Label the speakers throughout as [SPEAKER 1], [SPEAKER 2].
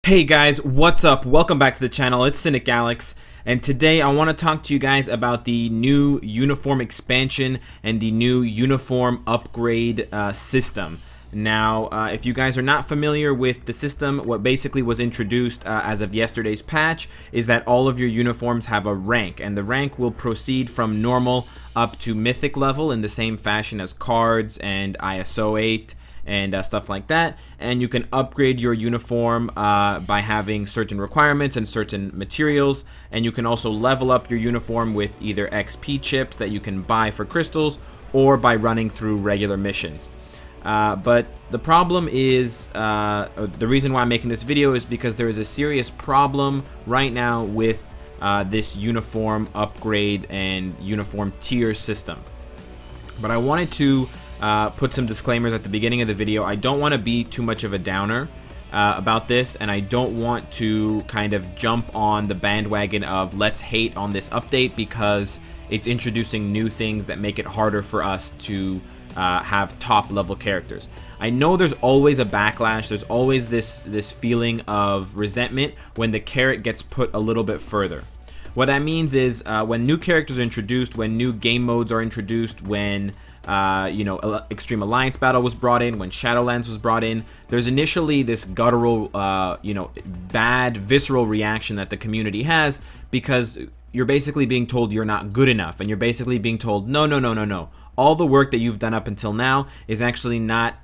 [SPEAKER 1] Hey guys, what's up? Welcome back to the channel. It's Cynicalex, and today I want to talk to you guys about the new uniform expansion and the new uniform upgrade system. Now, if you guys are not familiar with the system, what basically was introduced as of yesterday's patch is that all of your uniforms have a rank, and the rank will proceed from normal up to mythic level in the same fashion as cards and ISO 8 and stuff like that. And you can upgrade your uniform by having certain requirements and certain materials, and you can also level up your uniform with either XP chips that you can buy for crystals or by running through regular missions. But the problem is, the reason why I'm making this video is because there is a serious problem right now with this uniform upgrade and uniform tier system. But I wanted to put some disclaimers at the beginning of the video. I don't want to be too much of a downer about this, and I don't want to kind of jump on the bandwagon of let's hate on this update because it's introducing new things that make it harder for us to have top level characters. I know there's always a backlash, there's always this feeling of resentment when the carrot gets put a little bit further. What that means is when new characters are introduced, when new game modes are introduced, when Extreme Alliance Battle was brought in, when Shadowlands was brought in, there's initially this guttural, bad, visceral reaction that the community has because you're basically being told you're not good enough, and you're basically being told, no. All the work that you've done up until now is actually not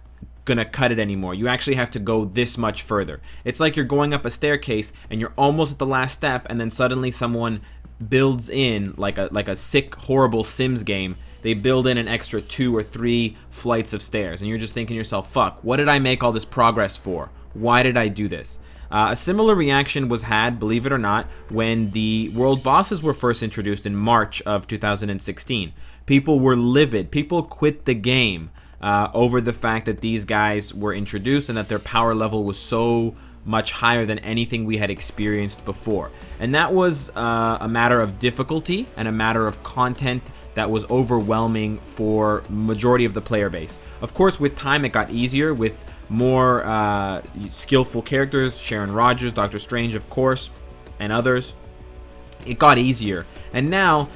[SPEAKER 1] gonna cut it anymore. You actually have to go this much further. It's like you're going up a staircase and you're almost at the last step, and then suddenly someone builds in like a sick, horrible Sims game. They build in an extra 2 or 3 flights of stairs, and you're just thinking to yourself, fuck, what did I make all this progress for? Why did I do this? A similar reaction was had, believe it or not, when the world bosses were first introduced in March of 2016. People were livid. People quit the game over the fact that these guys were introduced and that their power level was so much higher than anything we had experienced before. And that was a matter of difficulty and a matter of content that was overwhelming for majority of the player base. Of course, with time it got easier with more skillful characters, Sharon Rogers, Doctor Strange, of course, and others. It got easier, and now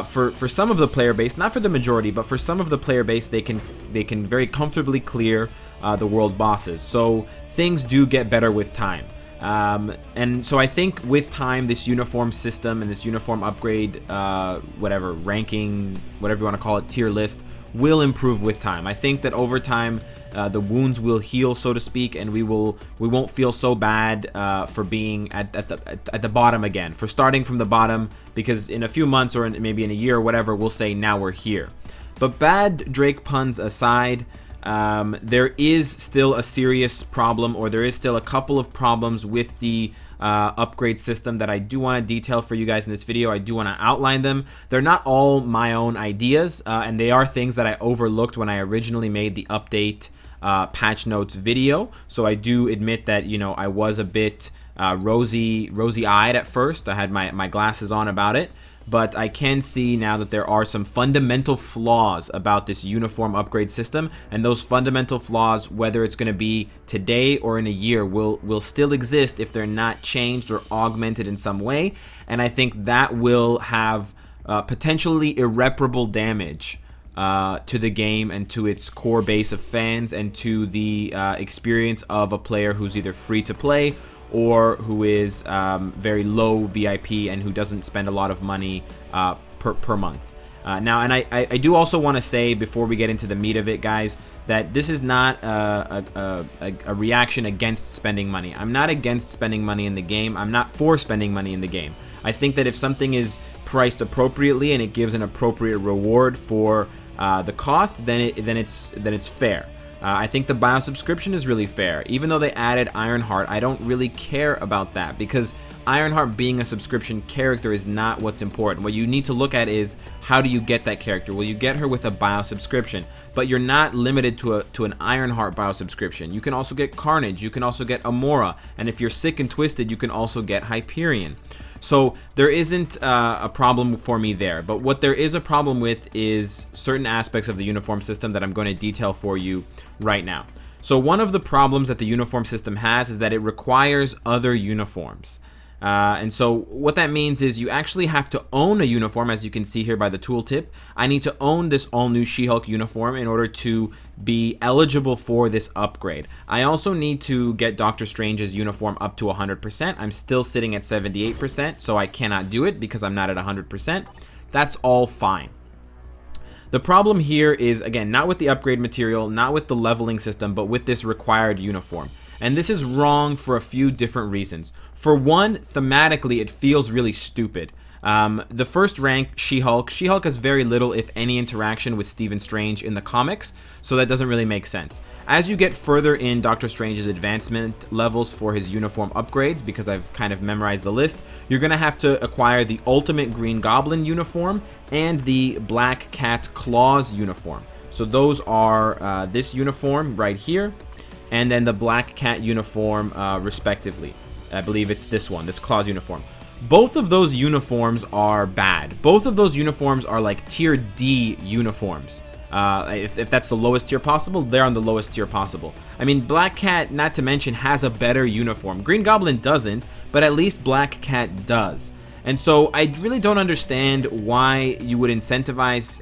[SPEAKER 1] for some of the player base, not for the majority, but for some of the player base, they can very comfortably clear the world bosses. So things do get better with time, and so I think with time, this uniform system and this uniform upgrade, whatever ranking, whatever you want to call it, tier list, will improve with time. I think that over time the wounds will heal, so to speak, and we won't feel so bad for being at the bottom again, for starting from the bottom, because in a few months or maybe in a year or whatever, we'll say now we're here. But bad Drake puns aside, there is still a serious problem, or there is still a couple of problems with the upgrade system that I do want to detail for you guys in this video. I do want to outline them. They're not all my own ideas, and they are things that I overlooked when I originally made the update patch notes video. So I do admit that, I was a bit rosy-eyed at first. I had my glasses on about it. But I can see now that there are some fundamental flaws about this uniform upgrade system, and those fundamental flaws, whether it's going to be today or in a year, will still exist if they're not changed or augmented in some way. And I think that will have potentially irreparable damage to the game and to its core base of fans and to the experience of a player who's either free to play or who is very low VIP and who doesn't spend a lot of money per month. Now, and I do also want to say, before we get into the meat of it, guys, that this is not a reaction against spending money. I'm not against spending money in the game. I'm not for spending money in the game. I think that if something is priced appropriately and it gives an appropriate reward for the cost, then it's fair. I think the bio subscription is really fair. Even though they added Ironheart, I don't really care about that, because Ironheart being a subscription character is not what's important. What you need to look at is, how do you get that character? Well, you get her with a bio subscription, but you're not limited to an Ironheart bio subscription. You can also get Carnage, you can also get Amora, and if you're sick and twisted, you can also get Hyperion. So there isn't a problem for me there, but what there is a problem with is certain aspects of the uniform system that I'm going to detail for you right now. So one of the problems that the uniform system has is that it requires other uniforms. And so what that means is you actually have to own a uniform, as you can see here by the tooltip. I need to own this all-new She-Hulk uniform in order to be eligible for this upgrade. I also need to get Doctor Strange's uniform up to 100%. I'm still sitting at 78%, so I cannot do it because I'm not at 100%. That's all fine. The problem here is, again, not with the upgrade material, not with the leveling system, but with this required uniform. And this is wrong for a few different reasons. For one, thematically, it feels really stupid. The first rank, She-Hulk has very little, if any, interaction with Stephen Strange in the comics, so that doesn't really make sense. As you get further in Doctor Strange's advancement levels for his uniform upgrades, because I've kind of memorized the list, you're going to have to acquire the Ultimate Green Goblin uniform and the Black Cat Claws uniform. So those are this uniform right here, and then the Black Cat uniform respectively. I believe it's this one, this Claws uniform. Both of those uniforms are bad. Both of those uniforms are like tier D uniforms. If that's the lowest tier possible, they're on the lowest tier possible. I mean, Black Cat, not to mention, has a better uniform. Green Goblin doesn't, but at least Black Cat does. And so I really don't understand why you would incentivize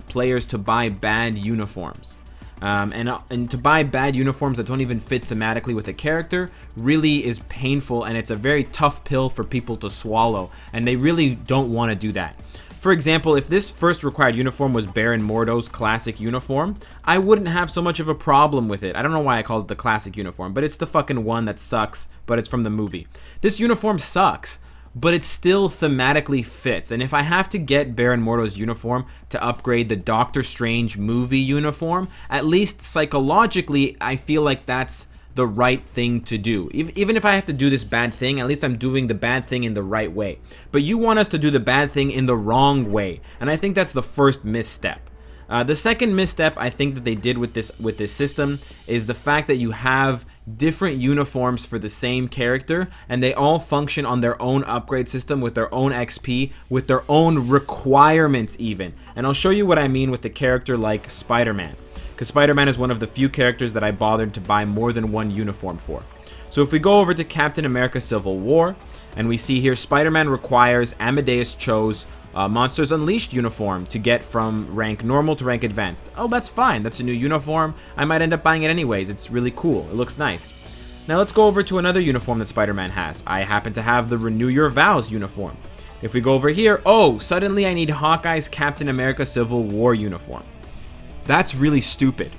[SPEAKER 1] players to buy bad uniforms. And to buy bad uniforms that don't even fit thematically with a character really is painful, and it's a very tough pill for people to swallow, and they really don't want to do that. For example, if this first required uniform was Baron Mordo's classic uniform, I wouldn't have so much of a problem with it. I don't know why I called it the classic uniform, but it's the fucking one that sucks, but it's from the movie. This uniform sucks, but it still thematically fits. And if I have to get Baron Mordo's uniform to upgrade the Doctor Strange movie uniform, at least psychologically, I feel like that's the right thing to do. Even if I have to do this bad thing, at least I'm doing the bad thing in the right way. But you want us to do the bad thing in the wrong way, and I think that's the first misstep. The second misstep I think that they did with this system is the fact that you have different uniforms for the same character, and they all function on their own upgrade system with their own XP, with their own requirements even. And I'll show you what I mean with a character like Spider-Man, because Spider-Man is one of the few characters that I bothered to buy more than one uniform for. So if we go over to Captain America Civil War, and we see here Spider-Man requires Amadeus Cho's Monsters Unleashed uniform to get from rank normal to rank advanced. Oh, that's fine. That's a new uniform. I might end up buying it anyways. It's really cool. It looks nice. Now let's go over to another uniform that Spider-Man has. I happen to have the Renew Your Vows uniform. If we go over here, oh, suddenly I need Hawkeye's Captain America Civil War uniform. That's really stupid.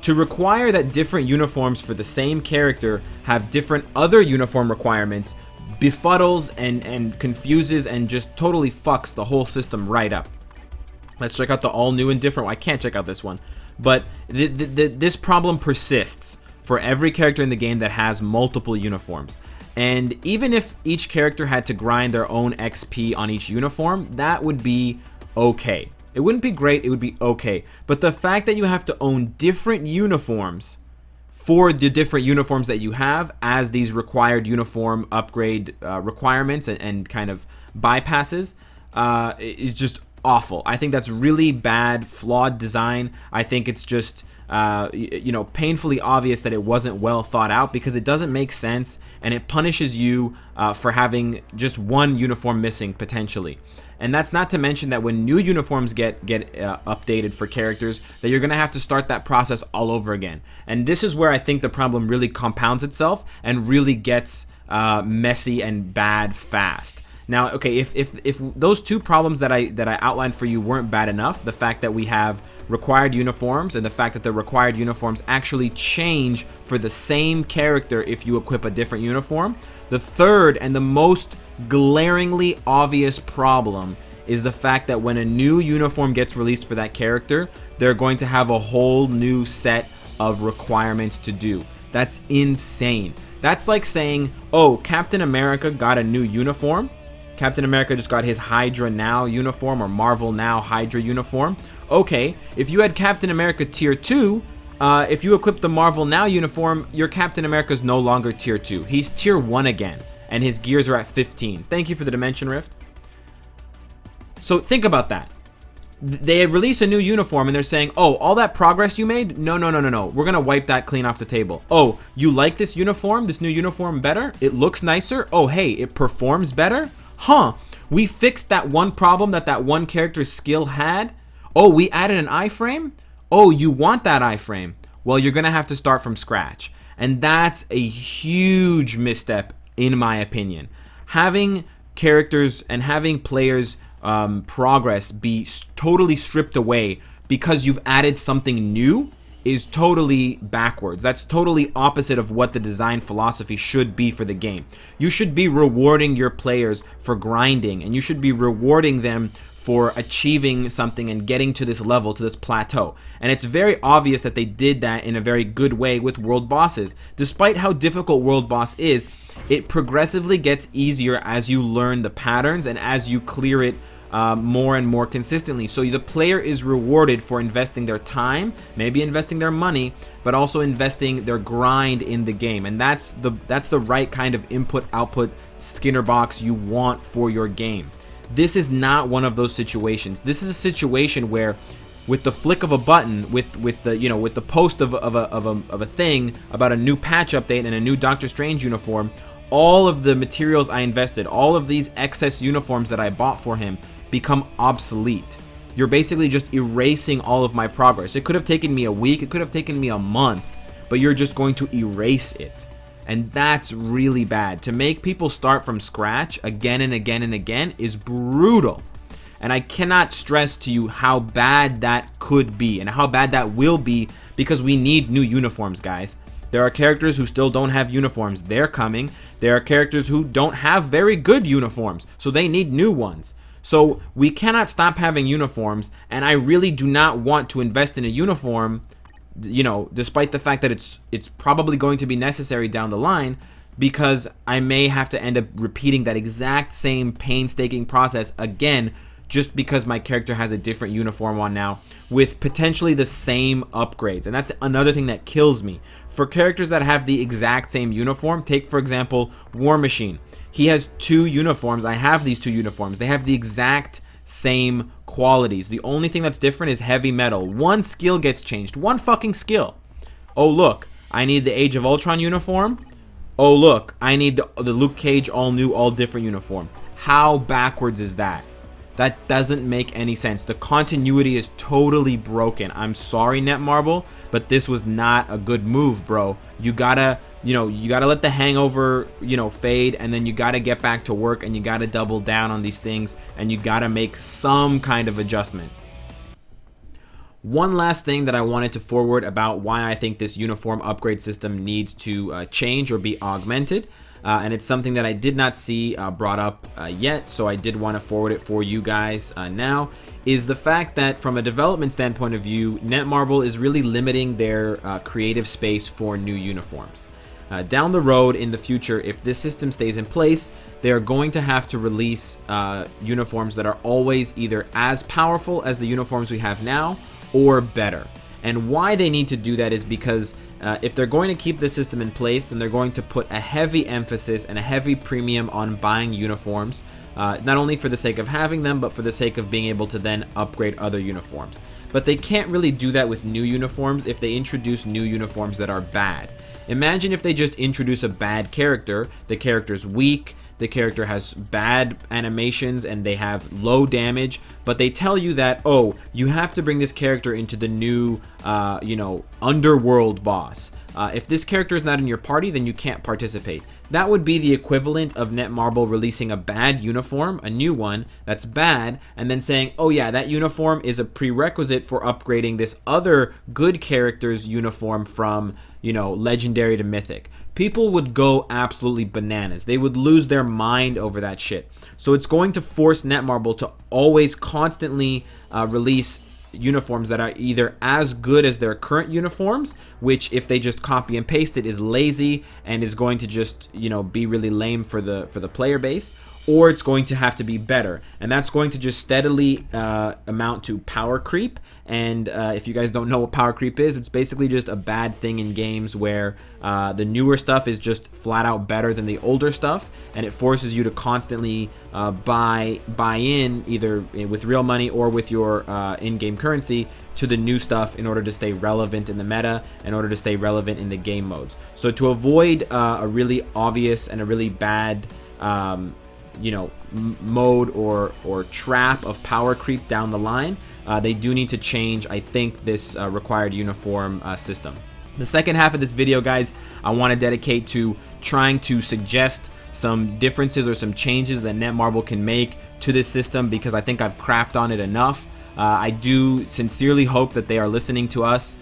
[SPEAKER 1] To require that different uniforms for the same character have different other uniform requirements befuddles and confuses and just totally fucks the whole system right up. Let's check out the all new and different. Well, I can't check out this one, but this problem persists for every character in the game that has multiple uniforms. And even if each character had to grind their own XP on each uniform, that would be okay. It wouldn't be great, it would be okay. But the fact that you have to own different uniforms for the different uniforms that you have as these required uniform upgrade requirements and kind of bypasses is just awful. I think that's really bad, flawed design. I think it's just painfully obvious that it wasn't well thought out, because it doesn't make sense, and it punishes you for having just one uniform missing potentially. And that's not to mention that when new uniforms get updated for characters, that you're going to have to start that process all over again. And this is where I think the problem really compounds itself and really gets messy and bad fast. Now, okay, if those two problems that I outlined for you weren't bad enough, the fact that we have required uniforms and the fact that the required uniforms actually change for the same character if you equip a different uniform, the third and the most glaringly obvious problem is the fact that when a new uniform gets released for that character, they're going to have a whole new set of requirements to do. That's insane. That's like saying, oh, Captain America got a new uniform. Captain America just got his Hydra Now uniform, or Marvel Now Hydra uniform. Okay, if you had Captain America Tier 2, if you equip the Marvel Now uniform, your Captain America is no longer Tier 2. He's Tier 1 again, and his gears are at 15. Thank you for the Dimension Rift. So think about that. They release a new uniform and they're saying, oh, all that progress you made? No, no, no, no, no. We're going to wipe that clean off the table. Oh, you like this uniform, this new uniform better? It looks nicer? Oh, hey, it performs better? Huh, we fixed that one problem that one character's skill had? Oh, we added an iframe? Oh, you want that iframe? Well, you're going to have to start from scratch. And that's a huge misstep, in my opinion. Having characters and having players' progress be totally stripped away because you've added something new is totally backwards. That's totally opposite of what the design philosophy should be for the game. You should be rewarding your players for grinding, and you should be rewarding them for achieving something and getting to this level, to this plateau. And it's very obvious that they did that in a very good way with world bosses. Despite how difficult world boss is, it progressively gets easier as you learn the patterns and as you clear it more and more consistently. So the player is rewarded for investing their time, maybe investing their money, but also investing their grind in the game. And that's the right kind of input-output Skinner box you want for your game. This is not one of those situations. This is a situation where, with the flick of a button, with the post of a thing about a new patch update and a new Doctor Strange uniform, all of the materials I invested, all of these excess uniforms that I bought for him, become obsolete. You're basically just erasing all of my progress. It could have taken me a week, it could have taken me a month, but you're just going to erase it. And that's really bad. To make people start from scratch again and again and again is brutal. And I cannot stress to you how bad that could be and how bad that will be, because we need new uniforms, guys. There are characters who still don't have uniforms. They're coming. There are characters who don't have very good uniforms, so they need new ones. So we cannot stop having uniforms, and I really do not want to invest in a uniform, despite the fact that it's probably going to be necessary down the line, because I may have to end up repeating that exact same painstaking process again, just because my character has a different uniform on now with potentially the same upgrades. And that's another thing that kills me. For characters that have the exact same uniform, take for example War Machine. He has 2 uniforms. I have these 2 uniforms. They have the exact same qualities. The only thing that's different is heavy metal. One skill gets changed. One fucking skill. Oh look, I need the Age of Ultron uniform. Oh look, I need the Luke Cage all new, all different uniform. How backwards is that? That doesn't make any sense. The continuity is totally broken. I'm sorry, Netmarble, but this was not a good move, bro. You gotta let the hangover, fade, and then you gotta get back to work, and you gotta double down on these things, and you gotta make some kind of adjustment. One last thing that I wanted to forward about why I think this uniform upgrade system needs to change or be augmented. And it's something that I did not see brought up yet, so I did want to forward it for you guys now, is the fact that from a development standpoint of view, Netmarble is really limiting their creative space for new uniforms. Down the road in the future, if this system stays in place, they're going to have to release uniforms that are always either as powerful as the uniforms we have now or better. And why they need to do that is because if they're going to keep the system in place, then they're going to put a heavy emphasis and a heavy premium on buying uniforms, not only for the sake of having them, but for the sake of being able to then upgrade other uniforms. But they can't really do that with new uniforms if they introduce new uniforms that are bad. Imagine if they just introduce a bad character, the character's weak, the character has bad animations, and they have low damage, but they tell you that, oh, you have to bring this character into the new, underworld boss. If this character is not in your party, then you can't participate. That would be the equivalent of Netmarble releasing a bad uniform, a new one that's bad, and then saying, oh yeah, that uniform is a prerequisite for upgrading this other good character's uniform from, legendary to mythic. People would go absolutely bananas. They would lose their mind over that shit. So it's going to force Netmarble to always constantly release uniforms that are either as good as their current uniforms, which if they just copy and paste it is lazy and is going to just be really lame for the player base, or it's going to have to be better, and that's going to just steadily amount to power creep. And if you guys don't know what power creep is, it's basically just a bad thing in games where the newer stuff is just flat out better than the older stuff, and it forces you to constantly buy in either with real money or with your in-game currency to the new stuff in order to stay relevant in the meta, in order to stay relevant in the game modes. So to avoid a really obvious and a really bad mode or trap of power creep down the line, they do need to change, I think, this required uniform system. The second half of this video, guys, I want to dedicate to trying to suggest some differences or some changes that Netmarble can make to this system, because I think I've crapped on it enough. I do sincerely hope that they are listening to us,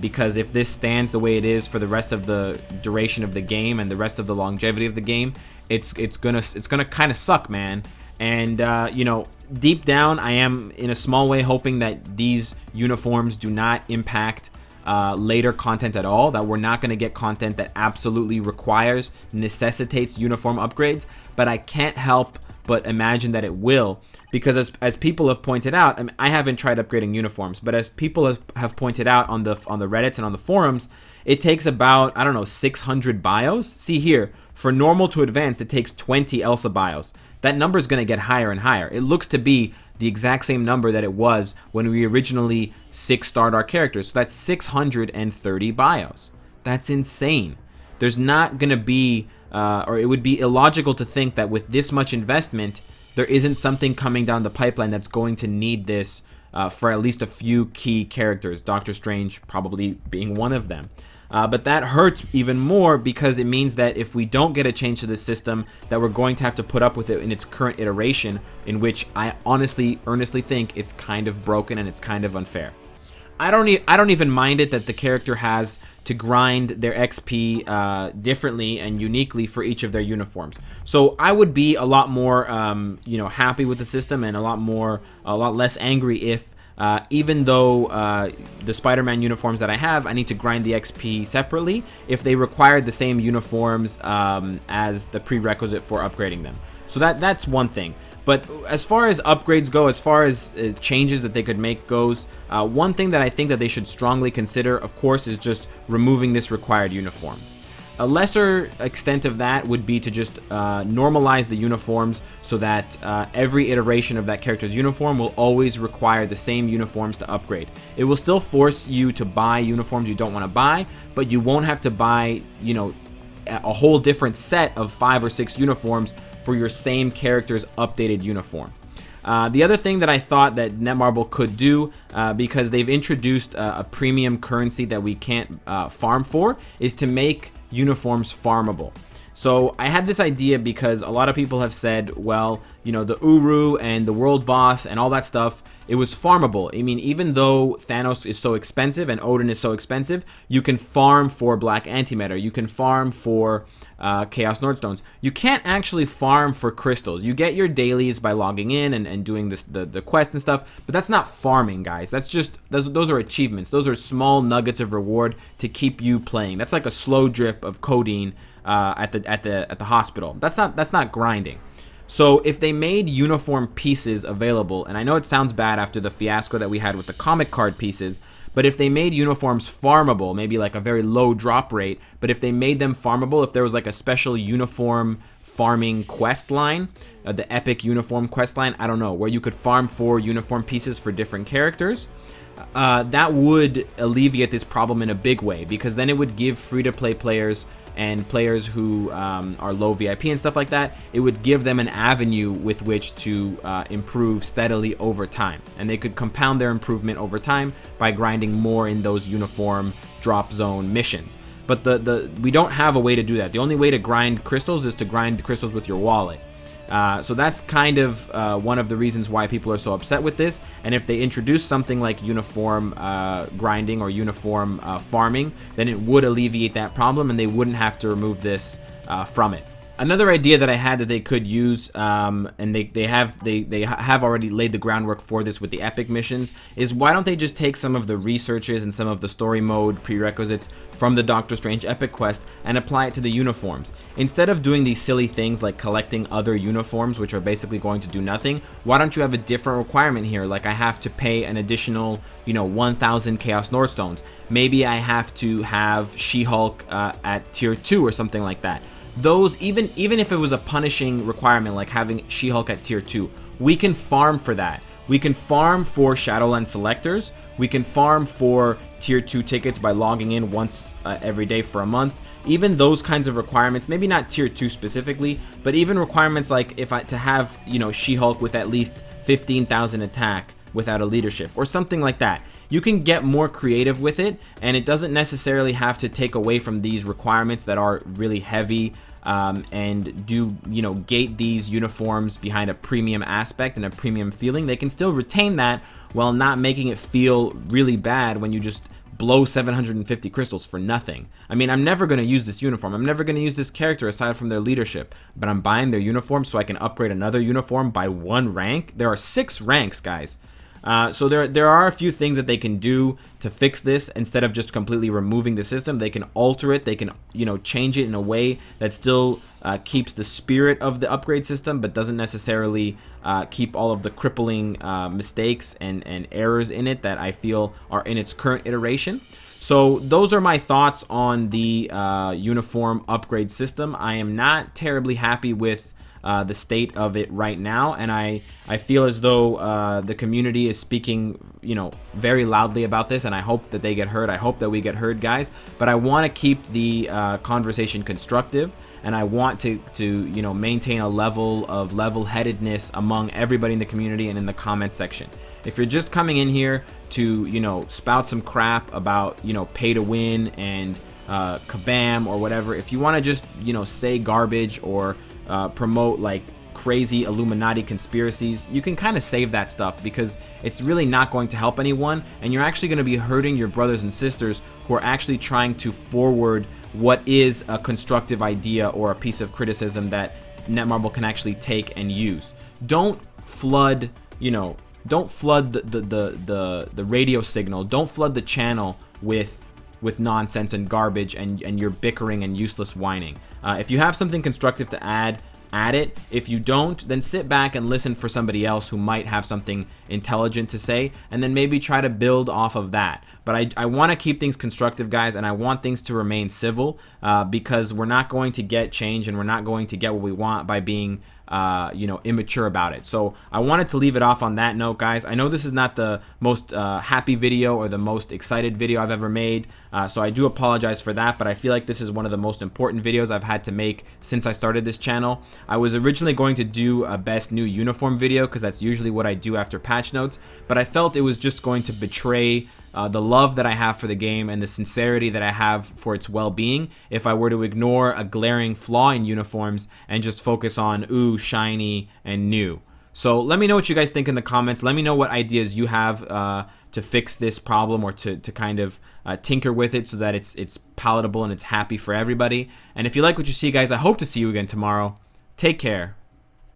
[SPEAKER 1] because if this stands the way it is for the rest of the duration of the game and the rest of the longevity of the game, it's gonna kind of suck, man. And deep down, I am in a small way hoping that these uniforms do not impact later content at all, that we're not going to get content that absolutely necessitates uniform upgrades. But I can't help but imagine that it will, because as people have pointed out, I mean, I haven't tried upgrading uniforms, but as people have pointed out on the Reddits and on the forums, it takes about, I don't know, 600 bios. See here, for normal to advanced, it takes 20 Elsa bios. That number is going to get higher and higher. It looks to be the exact same number that it was when we originally 6-starred our characters. So that's 630 bios. That's insane. There's not going to be, or it would be illogical to think that with this much investment, there isn't something coming down the pipeline that's going to need this for at least a few key characters, Doctor Strange probably being one of them. But that hurts even more, because it means that if we don't get a change to the system, that we're going to have to put up with it in its current iteration, in which I honestly, earnestly think it's kind of broken and it's kind of unfair. I don't even mind it that the character has to grind their XP differently and uniquely for each of their uniforms. So I would be a lot more happy with the system, and a lot less angry if even though the Spider-Man uniforms that I have, I need to grind the XP separately, if they required the same uniforms as the prerequisite for upgrading them. So that's one thing. But as far as upgrades go, as far as changes that they could make goes, one thing that I think that they should strongly consider, of course, is just removing this required uniform. A lesser extent of that would be to just normalize the uniforms so that every iteration of that character's uniform will always require the same uniforms to upgrade. It will still force you to buy uniforms you don't want to buy, but you won't have to buy, a whole different set of 5 or 6 uniforms for your same character's updated uniform. The other thing that I thought that Netmarble could do, because they've introduced a premium currency that we can't farm for, is to make uniforms farmable. So I had this idea because a lot of people have said, well, the Uru and the world boss and all that stuff, it was farmable. I mean, even though Thanos is so expensive and Odin is so expensive, you can farm for black antimatter, you can farm for Chaos Nordstones. You can't actually farm for crystals. You get your dailies by logging in and doing the quest and stuff, but that's not farming, guys. That's just, those are achievements. Those are small nuggets of reward to keep you playing. That's like a slow drip of codeine at the hospital. That's not grinding. So if they made uniform pieces available, and I know it sounds bad after the fiasco that we had with the comic card pieces, but if they made uniforms farmable, maybe like a very low drop rate, but if they made them farmable, if there was like a special uniform farming quest line, the epic uniform quest line, I don't know, where you could farm for uniform pieces for different characters, that would alleviate this problem in a big way, because then it would give free-to-play players and players who are low VIP and stuff like that, it would give them an avenue with which to improve steadily over time, and they could compound their improvement over time by grinding more in those uniform drop zone missions. But we don't have a way to do that. The only way to grind crystals is to grind crystals with your wallet. So that's kind of one of the reasons why people are so upset with this. And if they introduce something like uniform grinding or uniform farming, then it would alleviate that problem, and they wouldn't have to remove this from it. Another idea that I had that they could use, and they have already laid the groundwork for this with the epic missions, is why don't they just take some of the researches and some of the story mode prerequisites from the Doctor Strange epic quest and apply it to the uniforms. Instead of doing these silly things like collecting other uniforms, which are basically going to do nothing, why don't you have a different requirement here? Like, I have to pay an additional, 1,000 Chaos North Stones. Maybe I have to have She-Hulk at tier 2 or something like that. Those, even if it was a punishing requirement like having She-Hulk at tier 2, we can farm for that. We can farm for Shadowland selectors. We can farm for tier 2 tickets by logging in once every day for a month. Even those kinds of requirements, maybe not tier 2 specifically, but even requirements like to have, She-Hulk with at least 15,000 attack without a leadership or something like that. You can get more creative with it, and it doesn't necessarily have to take away from these requirements that are really heavy and do gate these uniforms behind a premium aspect and a premium feeling. They can still retain that while not making it feel really bad when you just blow 750 crystals for nothing. I mean, I'm never going to use this uniform. I'm never going to use this character aside from their leadership, but I'm buying their uniform so I can upgrade another uniform by 1 rank. There are 6 ranks, guys. So there are a few things that they can do to fix this. Instead of just completely removing the system, they can alter it. They can change it in a way that still keeps the spirit of the upgrade system, but doesn't necessarily keep all of the crippling mistakes and errors in it that I feel are in its current iteration. So those are my thoughts on the uniform upgrade system. I am not terribly happy with the state of it right now, and I feel as though the community is speaking very loudly about this, and I hope that they get heard. I hope that we get heard, guys, but I want to keep the conversation constructive, and I want to maintain a level of level-headedness among everybody in the community and in the comment section. If you're just coming in here to spout some crap about pay to win and kabam or whatever, if you want to just say garbage or promote like crazy Illuminati conspiracies, you can kind of save that stuff, because it's really not going to help anyone, and you're actually going to be hurting your brothers and sisters who are actually trying to forward what is a constructive idea or a piece of criticism that Netmarble can actually take and use. Don't flood the radio signal. Don't flood the channel with nonsense and garbage and your bickering and useless whining. If you have something constructive to add it. If you don't, then sit back and listen for somebody else who might have something intelligent to say, and then maybe try to build off of that. But I want to keep things constructive, guys, and I want things to remain civil, because we're not going to get change, and we're not going to get what we want by being immature about it. So I wanted to leave it off on that note, guys. I know this is not the most happy video or the most excited video I've ever made, so I do apologize for that, but I feel like this is one of the most important videos I've had to make since I started this channel. I was originally going to do a best new uniform video, because that's usually what I do after patch notes, but I felt it was just going to betray the love that I have for the game and the sincerity that I have for its well-being if I were to ignore a glaring flaw in uniforms and just focus on ooh, shiny and new. So let me know what you guys think in the comments. Let me know what ideas you have to fix this problem, or to kind of tinker with it so that it's palatable and it's happy for everybody. And if you like what you see, guys, I hope to see you again tomorrow. Take care.